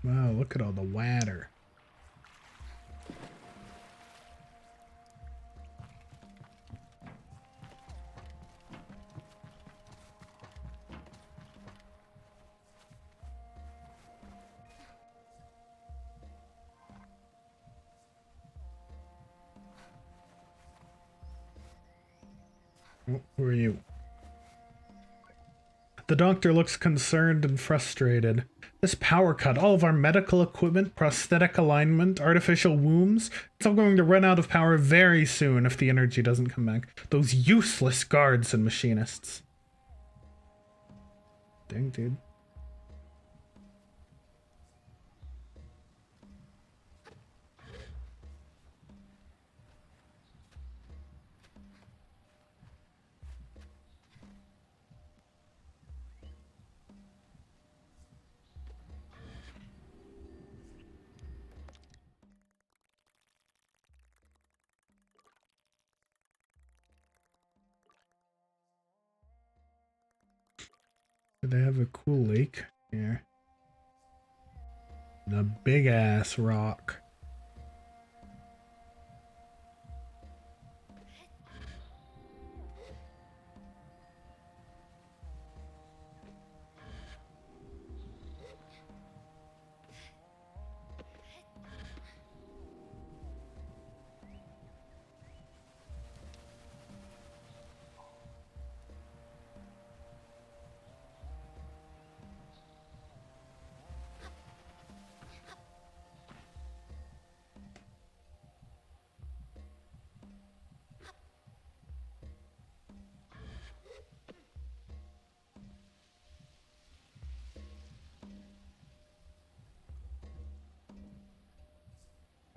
Wow, look at all the water. Oh, who are you? The doctor looks concerned and frustrated. This power cut, all of our medical equipment, prosthetic alignment, artificial wombs, it's all going to run out of power very soon if the energy doesn't come back. Those useless guards and machinists. Dang, dude. Do they have a cool lake here? And a big ass rock.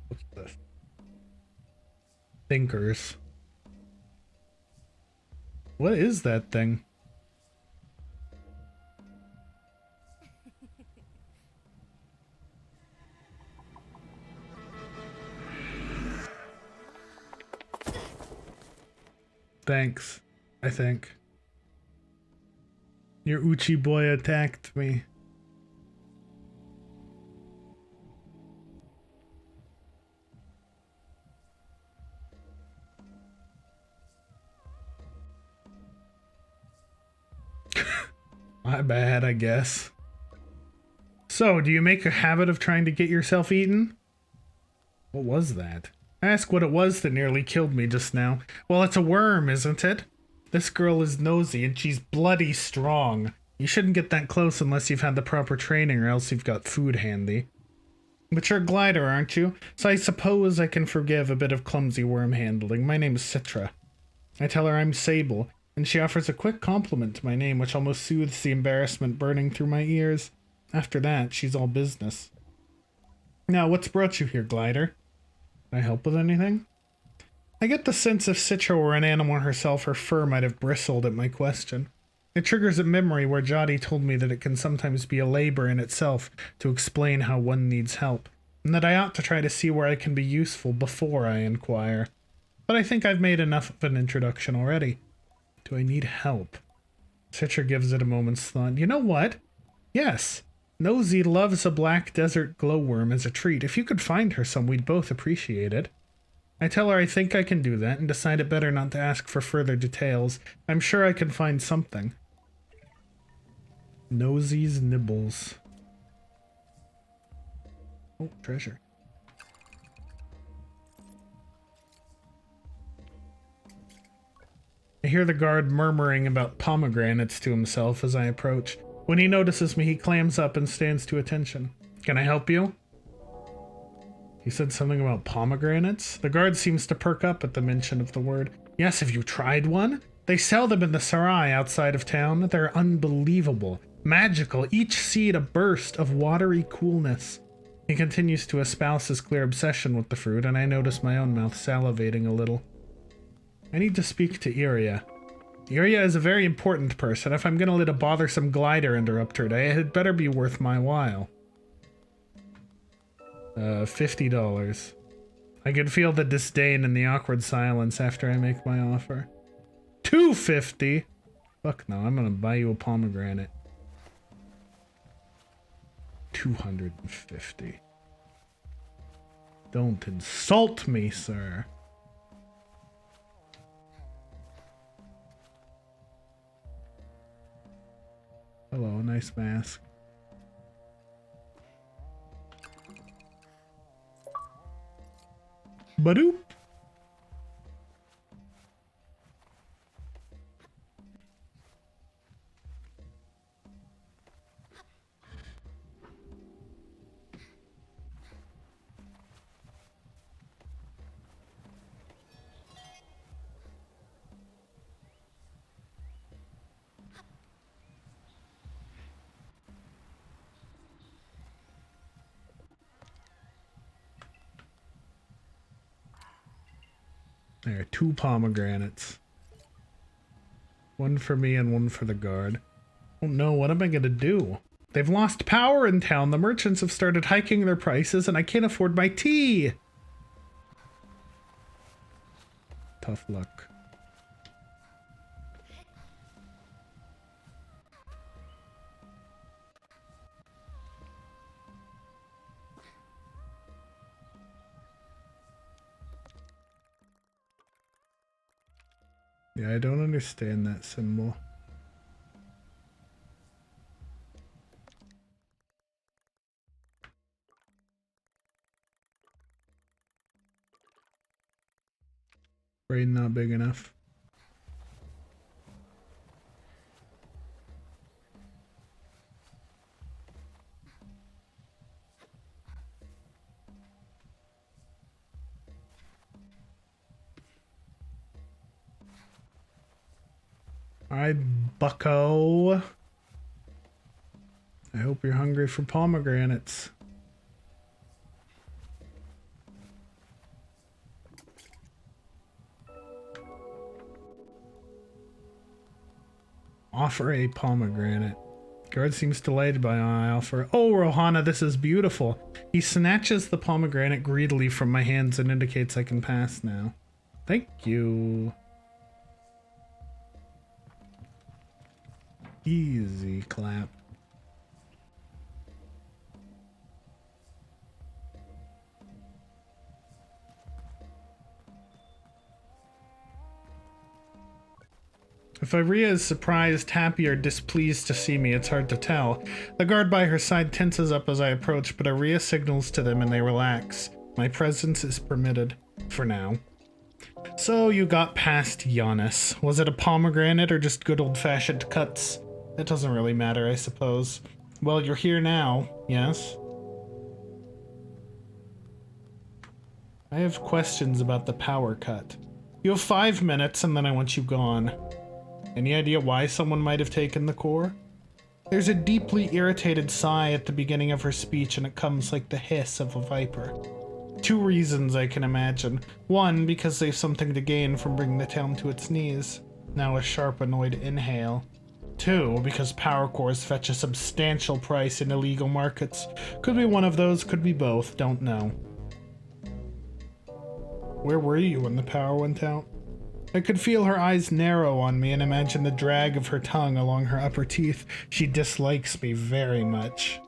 What's this? Thinkers. What is that thing? Thanks, I think. Your Uchi boy attacked me. My bad, I guess. So, do you make a habit of trying to get yourself eaten? What was that? Ask what it was that nearly killed me just now. Well, it's a worm, isn't it? This girl is nosy and she's bloody strong. You shouldn't get that close unless you've had the proper training or else you've got food handy. But you're a glider, aren't you? So I suppose I can forgive a bit of clumsy worm handling. My name is Citra. I tell her I'm Sable, and she offers a quick compliment to my name which almost soothes the embarrassment burning through my ears. After that, she's all business. Now, what's brought you here, glider? Can I help with anything? I get the sense if Citra were an animal herself, her fur might have bristled at my question. It triggers a memory where Jody told me that it can sometimes be a labor in itself to explain how one needs help, and that I ought to try to see where I can be useful before I inquire. But I think I've made enough of an introduction already. Do I need help? Citra gives it a moment's thought. You know what? Yes. Nosy loves a black desert glowworm as a treat. If you could find her some, we'd both appreciate it. I tell her I think I can do that and decide it better not to ask for further details. I'm sure I can find something. Nosy's nibbles. Oh, treasure. I hear the guard murmuring about pomegranates to himself as I approach. When he notices me, he clams up and stands to attention. Can I help you? He said something about pomegranates? The guard seems to perk up at the mention of the word. Yes, have you tried one? They sell them in the sarai outside of town. They're unbelievable. Magical, each seed a burst of watery coolness. He continues to espouse his clear obsession with the fruit, and I notice my own mouth salivating a little. I need to speak to Iria. Iria is a very important person. If I'm gonna let a bothersome glider interrupt her day, it had better be worth my while. $50. I can feel the disdain and the awkward silence after I make my offer. $2.50? Fuck no, I'm gonna buy you a pomegranate. 250. Don't insult me, sir. Hello, nice mask. Badoop. There are 2 pomegranates. One for me and one for the guard. Oh no, what am I gonna do? They've lost power in town. The merchants have started hiking their prices and I can't afford my tea. Tough luck. Yeah, I don't understand that symbol. Brain not big enough. Alright, bucko. I hope you're hungry for pomegranates. Offer a pomegranate. Guard seems delighted by my offer. Oh, Rohana, this is beautiful. He snatches the pomegranate greedily from my hands and indicates I can pass now. Thank you. Easy clap. If Iria is surprised, happy, or displeased to see me, it's hard to tell. The guard by her side tenses up as I approach, but Iria signals to them and they relax. My presence is permitted. For now. So you got past Giannis. Was it a pomegranate or just good old-fashioned cuts? That doesn't really matter, I suppose. Well, you're here now, yes? I have questions about the power cut. You have 5 minutes and then I want you gone. Any idea why someone might have taken the core? There's a deeply irritated sigh at the beginning of her speech and it comes like the hiss of a viper. 2 reasons I can imagine. 1, because they've something to gain from bringing the town to its knees. Now a sharp, annoyed inhale. 2, because power cores fetch a substantial price in illegal markets. Could be one of those, could be both, don't know. Where were you when the power went out? I could feel her eyes narrow on me and imagine the drag of her tongue along her upper teeth. She dislikes me very much.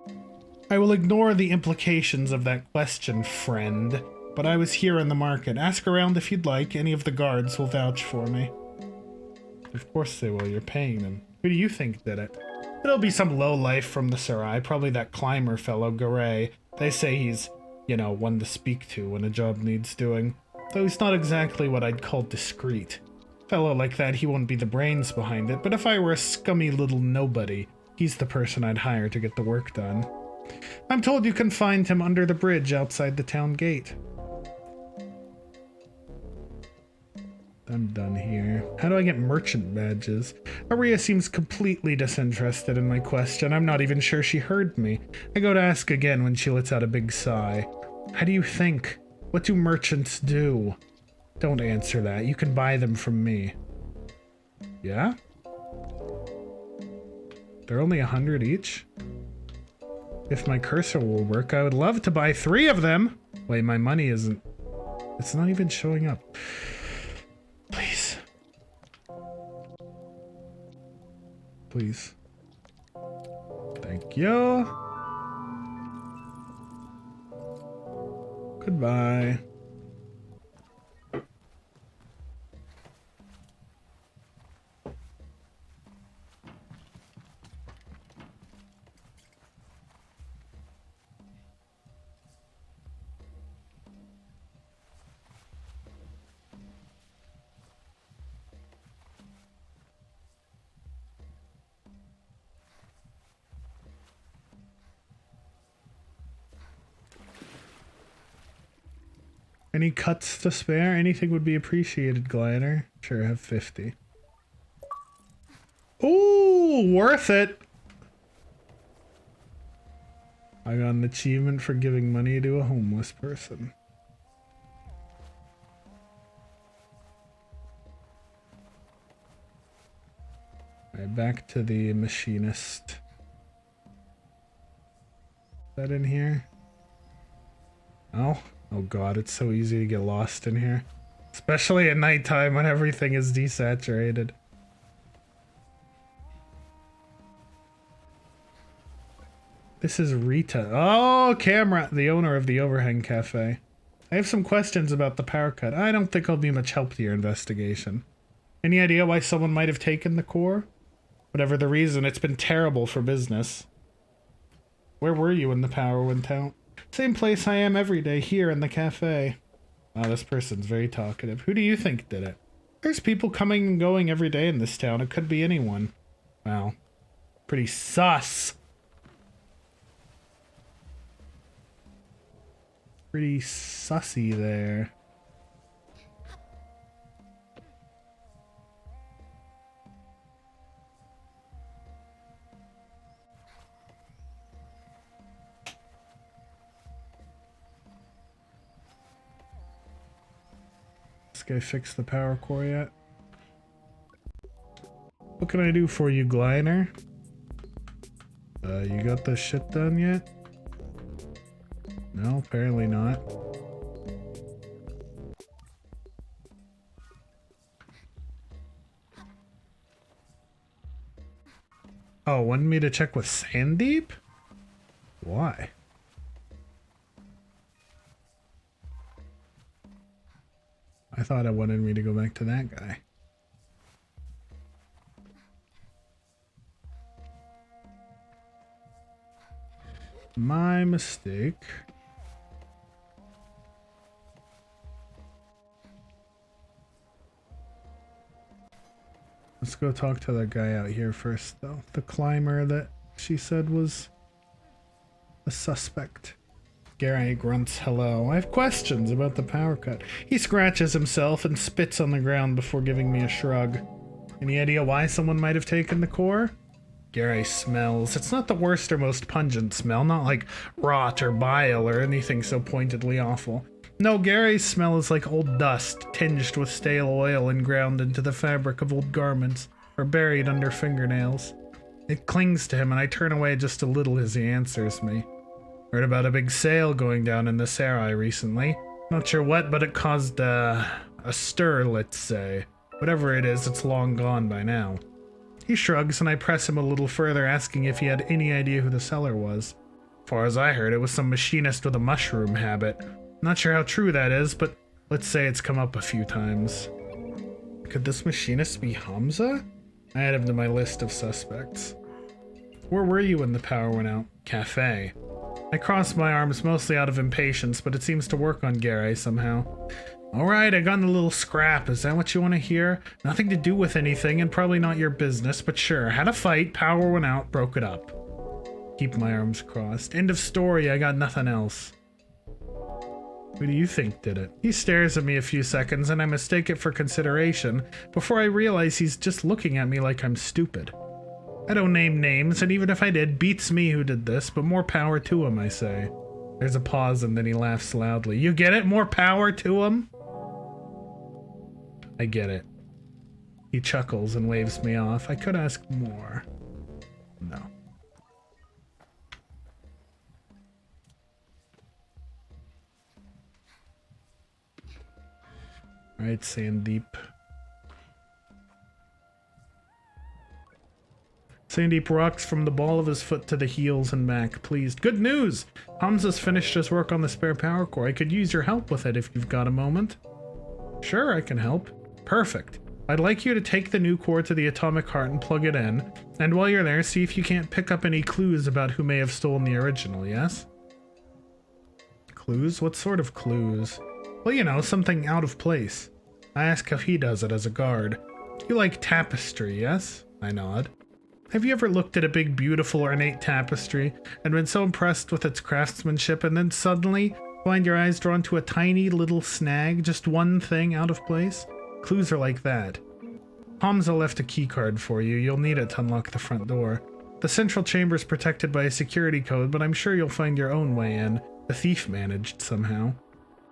I will ignore the implications of that question, friend. But I was here in the market. Ask around if you'd like. Any of the guards will vouch for me. Of course they will. You're paying them. Who do you think did it? It'll be some lowlife from the Sarai. Probably that climber fellow, Garay. They say he's, you know, one to speak to when a job needs doing. Though he's not exactly what I'd call discreet. Fellow like that, he won't be the brains behind it, but if I were a scummy little nobody, he's the person I'd hire to get the work done. I'm told you can find him under the bridge outside the town gate. I'm done here. How do I get merchant badges? Aria seems completely disinterested in my question. I'm not even sure she heard me. I go to ask again when she lets out a big sigh. How do you think? What do merchants do? Don't answer that. You can buy them from me. Yeah? They're only 100 each? If my cursor will work, I would love to buy 3 of them. Wait, my money isn't... It's not even showing up. Please. Please. Thank you. Goodbye. Any cuts to spare? Anything would be appreciated, Glider. Sure, I have 50. Ooh, worth it! I got an achievement for giving money to a homeless person. Alright, back to the machinist. Is that in here? Oh? Oh god, it's so easy to get lost in here. Especially at nighttime when everything is desaturated. This is Rita. Oh, Camera, the owner of the Overhang Cafe. I have some questions about the power cut. I don't think I'll be much help to your investigation. Any idea why someone might have taken the core? Whatever the reason, it's been terrible for business. Where were you when the power went out? Same place I am every day, here in the cafe. Wow, this person's very talkative. Who do you think did it? There's people coming and going every day in this town. It could be anyone. Wow. Pretty sus. Pretty sussy there. This guy fixed the power core yet? What can I do for you, Glider? You got this shit done yet? No, apparently not. Oh, wanted me to check with Sandeep? Why? I thought it wanted me to go back to that guy. My mistake. Let's go talk to that guy out here first, though. The climber that she said was a suspect. Gary grunts hello. I have questions about the power cut. He scratches himself and spits on the ground before giving me a shrug. Any idea why someone might have taken the core? Gary smells. It's not the worst or most pungent smell, not like rot or bile or anything so pointedly awful. No, Gary's smell is like old dust, tinged with stale oil and ground into the fabric of old garments, or buried under fingernails. It clings to him and I turn away just a little as he answers me. Heard about a big sale going down in the Sarai recently. Not sure what, but it caused a stir, let's say. Whatever it is, it's long gone by now. He shrugs and I press him a little further, asking if he had any idea who the seller was. As far as I heard, it was some machinist with a mushroom habit. Not sure how true that is, but let's say it's come up a few times. Could this machinist be Hamza? I add him to my list of suspects. Where were you when the power went out? Cafe. I cross my arms mostly out of impatience, but it seems to work on Gary somehow. Alright, I got in a little scrap. Is that what you want to hear? Nothing to do with anything and probably not your business, but sure. Had a fight, power went out, broke it up. Keep my arms crossed. End of story, I got nothing else. Who do you think did it? He stares at me a few seconds and I mistake it for consideration before I realize he's just looking at me like I'm stupid. I don't name names, and even if I did, beats me who did this, but more power to him, I say. There's a pause and then he laughs loudly. You get it? More power to him? I get it. He chuckles and waves me off. I could ask more. No. Alright, Sandeep. Sandeep rocks from the ball of his foot to the heels and back, pleased. Good news! Hamza's finished his work on the spare power core. I could use your help with it if you've got a moment. Sure, I can help. Perfect. I'd like you to take the new core to the atomic heart and plug it in, and while you're there, see if you can't pick up any clues about who may have stolen the original, yes? Clues? What sort of clues? Well, you know, something out of place. I ask if he does it as a guard. You like tapestry, yes? I nod. Have you ever looked at a big, beautiful, ornate tapestry and been so impressed with its craftsmanship and then suddenly find your eyes drawn to a tiny little snag, just one thing out of place? Clues are like that. Hamza left a keycard for you. You'll need it to unlock the front door. The central chamber is protected by a security code, but I'm sure you'll find your own way in. The thief managed somehow.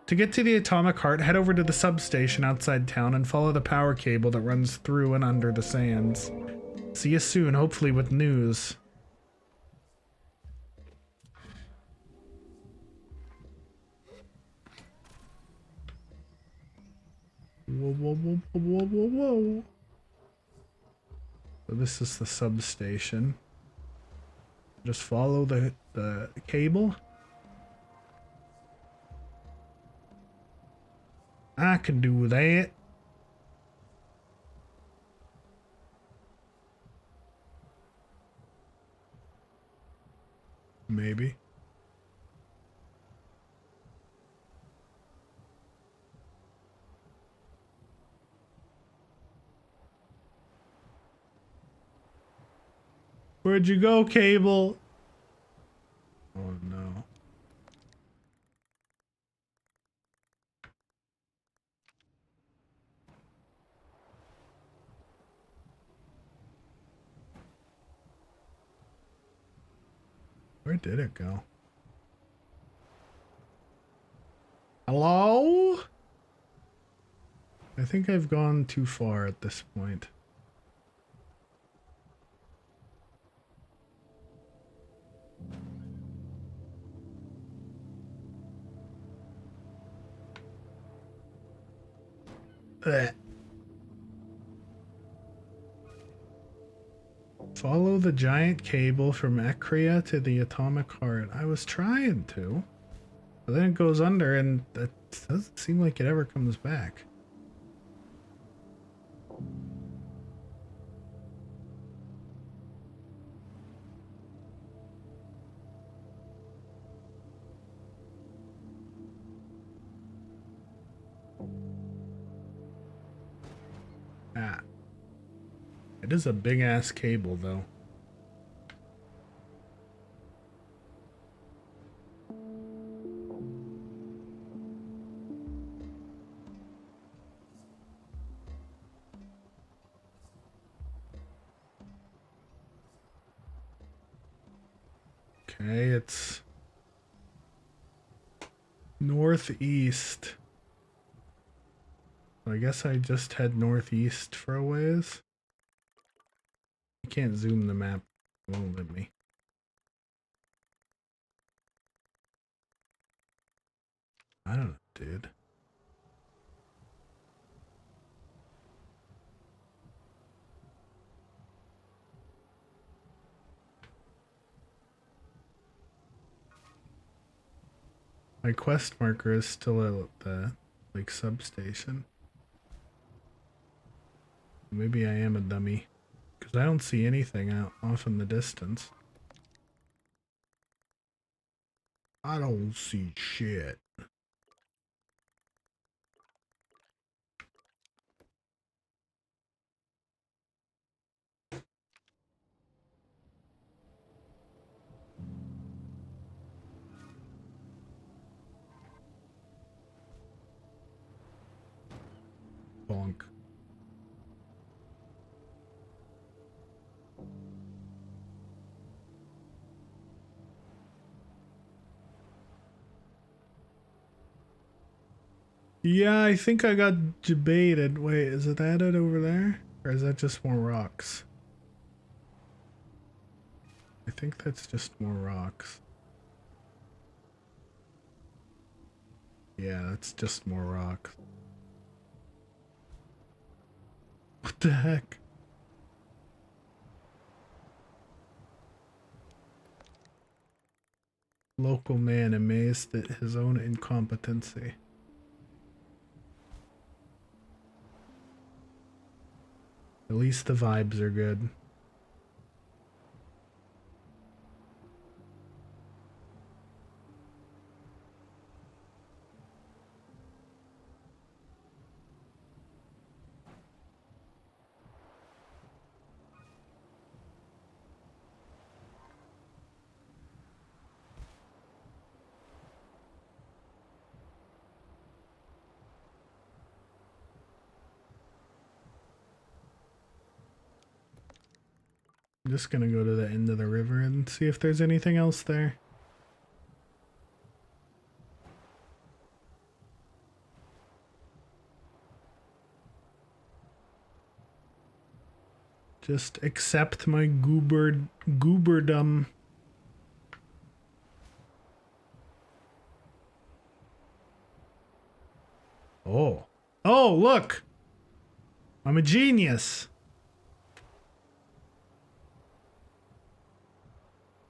To get to the atomic heart, head over to the substation outside town and follow the power cable that runs through and under the sands. See you soon, hopefully with news. Whoa, whoa, whoa, whoa, whoa, whoa. So this is the substation. Just follow the cable. I can do that. Maybe. Where'd you go, cable? Oh no. Where did it go? Hello? I think I've gone too far at this point. Ugh. Follow the giant cable from Ekria to the atomic heart. I was trying to. But then it goes under and it doesn't seem like it ever comes back. Ah. It is a big ass cable though. Okay, it's northeast. So I guess I just head northeast for a ways. You can't zoom the map. It won't let me. I don't know, dude. My quest marker is still at the like substation. Maybe I am a dummy because I don't see anything out off in the distance. I don't see shit. Bonk. Yeah, I think I got debated. Wait, is it added over there? Or is that just more rocks? I think that's just more rocks. Yeah, that's just more rocks. What the heck? Local man amazed at his own incompetency. At least the vibes are good. I'm just gonna go to the end of the river and see if there's anything else there. Just accept my gooberdom. Oh. Oh, look! I'm a genius!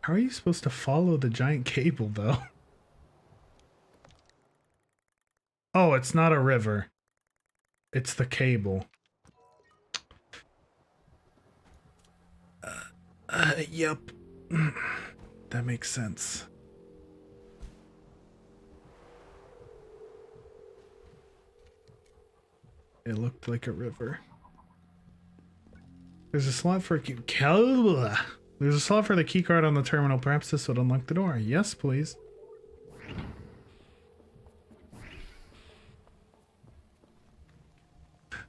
How are you supposed to follow the giant cable, though? Oh, it's not a river. It's the cable. Yep. That makes sense. It looked like a river. There's a slot for a key. There's a slot for the keycard on the terminal. Perhaps this would unlock the door. Yes, please.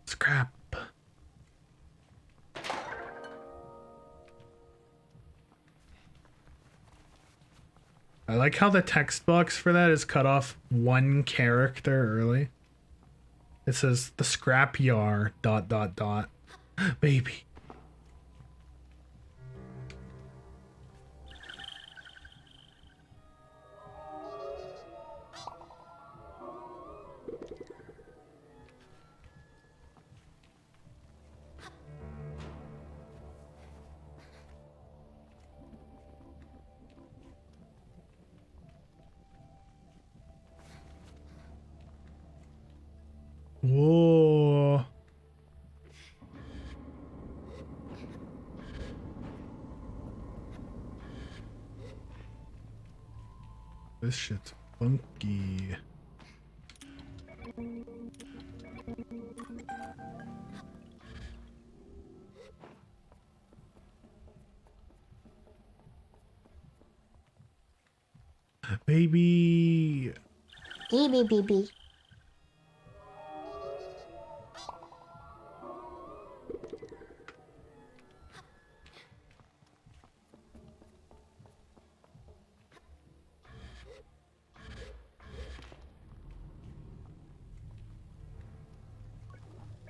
Scrap. I like how the text box for that is cut off one character early. It says the scrap yar ... Baby. Whoa. This shit's funky. Baby. Baby.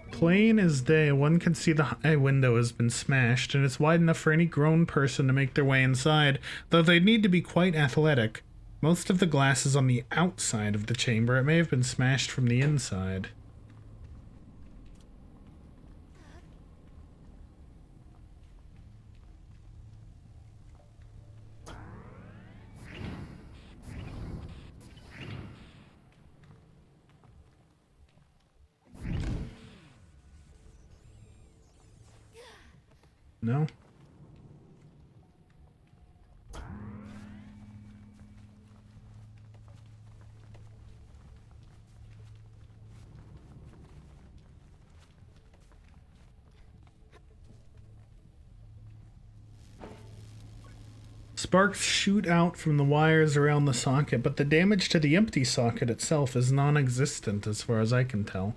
Plain as day, one can see the high window has been smashed, and it's wide enough for any grown person to make their way inside, though they'd need to be quite athletic. Most of the glass is on the outside of the chamber. It may have been smashed from the inside. No? Sparks shoot out from the wires around the socket, but the damage to the empty socket itself is non-existent as far as I can tell.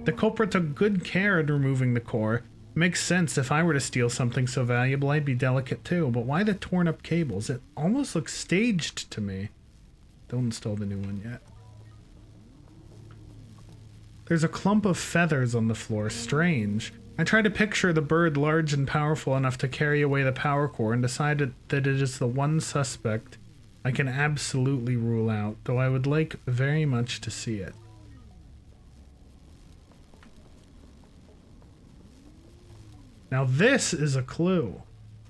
The culprit took good care in removing the core. Makes sense. If I were to steal something so valuable, I'd be delicate too. But why the torn up cables? It almost looks staged to me. Don't install the new one yet. There's a clump of feathers on the floor. Strange. I tried to picture the bird large and powerful enough to carry away the power core and decided that it is the one suspect I can absolutely rule out, though I would like very much to see it. Now this is a clue.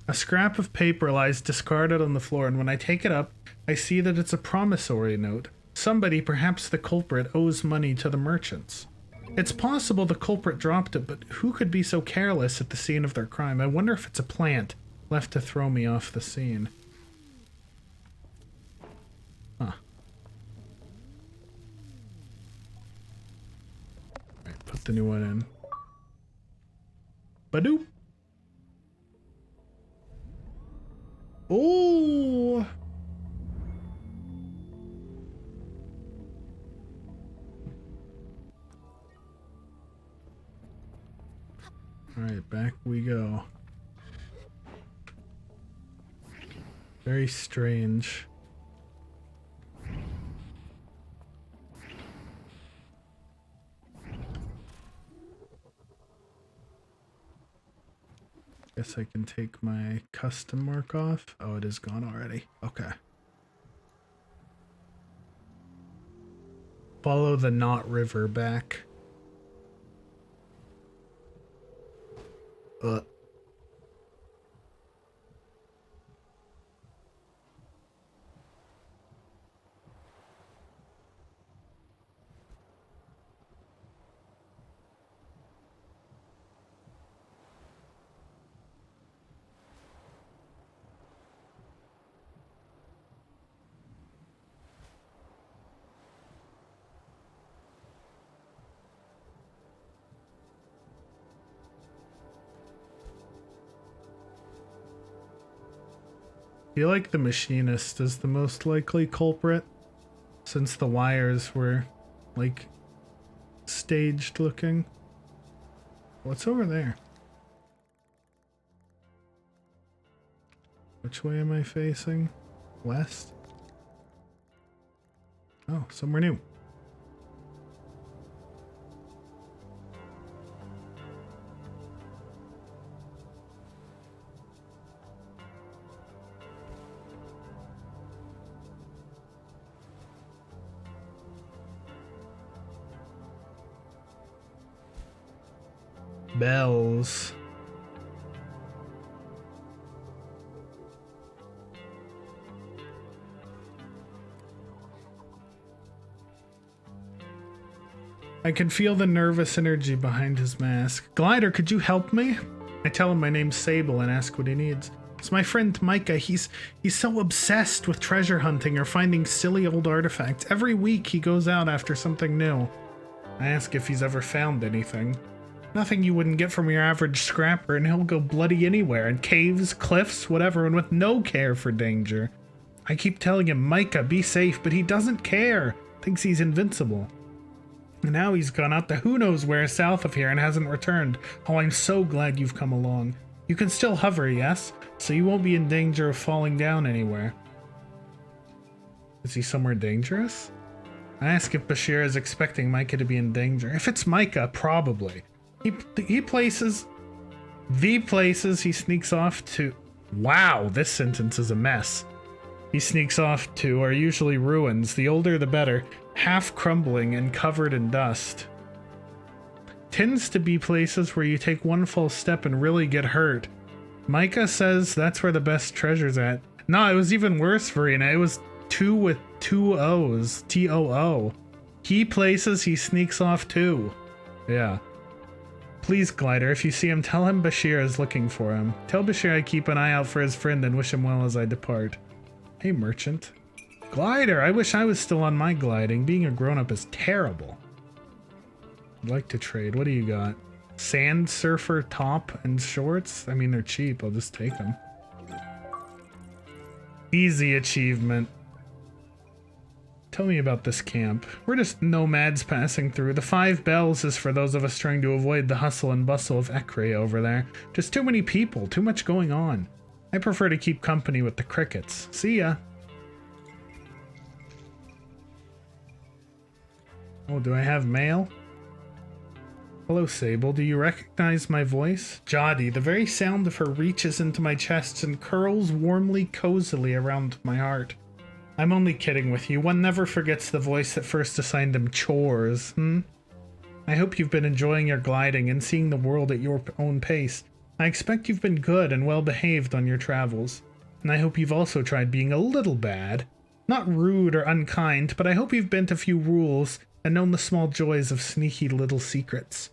A scrap of paper lies discarded on the floor, and when I take it up, I see that it's a promissory note. Somebody, perhaps the culprit, owes money to the merchants. It's possible the culprit dropped it, but who could be so careless at the scene of their crime? I wonder if it's a plant left to throw me off the scene. Huh. Alright, put the new one in. Badoop! Oh! Alright, back we go. Very strange. Guess I can take my custom mark off. Oh, it is gone already. Okay. Follow the Knot River back. I feel like the machinist is the most likely culprit, since the wires were, like, staged looking. What's over there? Which way am I facing? West? Oh, somewhere new. Bells. I can feel the nervous energy behind his mask. Glider, could you help me? I tell him my name's Sable and ask what he needs. It's my friend Micah. He's so obsessed with treasure hunting or finding silly old artifacts. Every week he goes out after something new. I ask if he's ever found anything. Nothing you wouldn't get from your average scrapper, and he'll go bloody anywhere, in caves, cliffs, whatever, and with no care for danger. I keep telling him, Micah, be safe, but he doesn't care. Thinks he's invincible. And now he's gone out to who knows where south of here and hasn't returned. Oh, I'm so glad you've come along. You can still hover, yes? So you won't be in danger of falling down anywhere. Is he somewhere dangerous? I ask if Bashir is expecting Micah to be in danger. If it's Micah, probably. The places he sneaks off to... Wow, this sentence is a mess. He sneaks off to are usually ruins, the older the better, half crumbling and covered in dust. Tends to be places where you take one false step and really get hurt. Micah says that's where the best treasure's at. No, it was even worse, Verena. It was 2 with 2 O's. T-O-O. He places he sneaks off to. Yeah. Please, Glider, if you see him, tell him Bashir is looking for him. Tell Bashir I keep an eye out for his friend and wish him well as I depart. Hey, merchant. Glider, I wish I was still on my gliding. Being a grown-up is terrible. I'd like to trade. What do you got? Sand surfer top and shorts? I mean, they're cheap. I'll just take them. Easy achievement. Tell me about this camp. We're just nomads passing through. The 5 bells is for those of us trying to avoid the hustle and bustle of Ekre over there. Just too many people, too much going on. I prefer to keep company with the crickets. See ya. Oh, do I have mail? Hello, Sable. Do you recognize my voice? Jodi, the very sound of her reaches into my chest and curls warmly, cozily around my heart. I'm only kidding with you. One never forgets the voice that first assigned him chores, I hope you've been enjoying your gliding and seeing the world at your own pace. I expect you've been good and well behaved on your travels, and I hope you've also tried being a little bad. Not rude or unkind, but I hope you've bent a few rules and known the small joys of sneaky little secrets.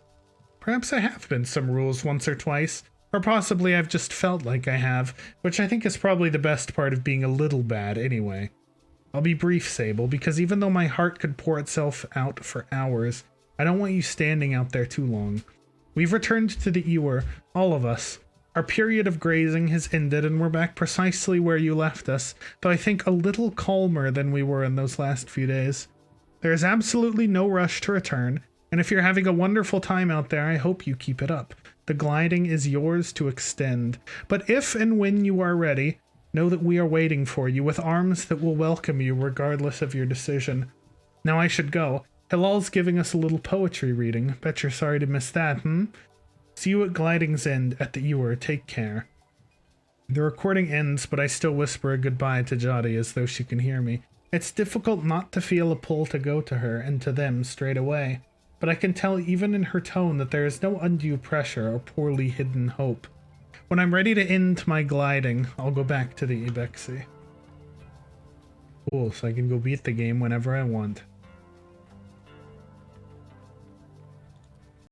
Perhaps I have bent some rules once or twice, or possibly I've just felt like I have, which I think is probably the best part of being a little bad anyway. I'll be brief, Sable, because even though my heart could pour itself out for hours, I don't want you standing out there too long. We've returned to the Ewer, all of us. Our period of grazing has ended and we're back precisely where you left us, though I think a little calmer than we were in those last few days. There is absolutely no rush to return, and if you're having a wonderful time out there, I hope you keep it up. The gliding is yours to extend. But if and when you are ready, know that we are waiting for you with arms that will welcome you regardless of your decision. Now I should go. Hilal's giving us a little poetry reading. Bet you're sorry to miss that, See you at Gliding's End at the Ewer. Take care. The recording ends, but I still whisper a goodbye to Jotty as though she can hear me. It's difficult not to feel a pull to go to her and to them straight away, but I can tell even in her tone that there is no undue pressure or poorly hidden hope. When I'm ready to end my gliding, I'll go back to the Ibexi. Cool, so I can go beat the game whenever I want.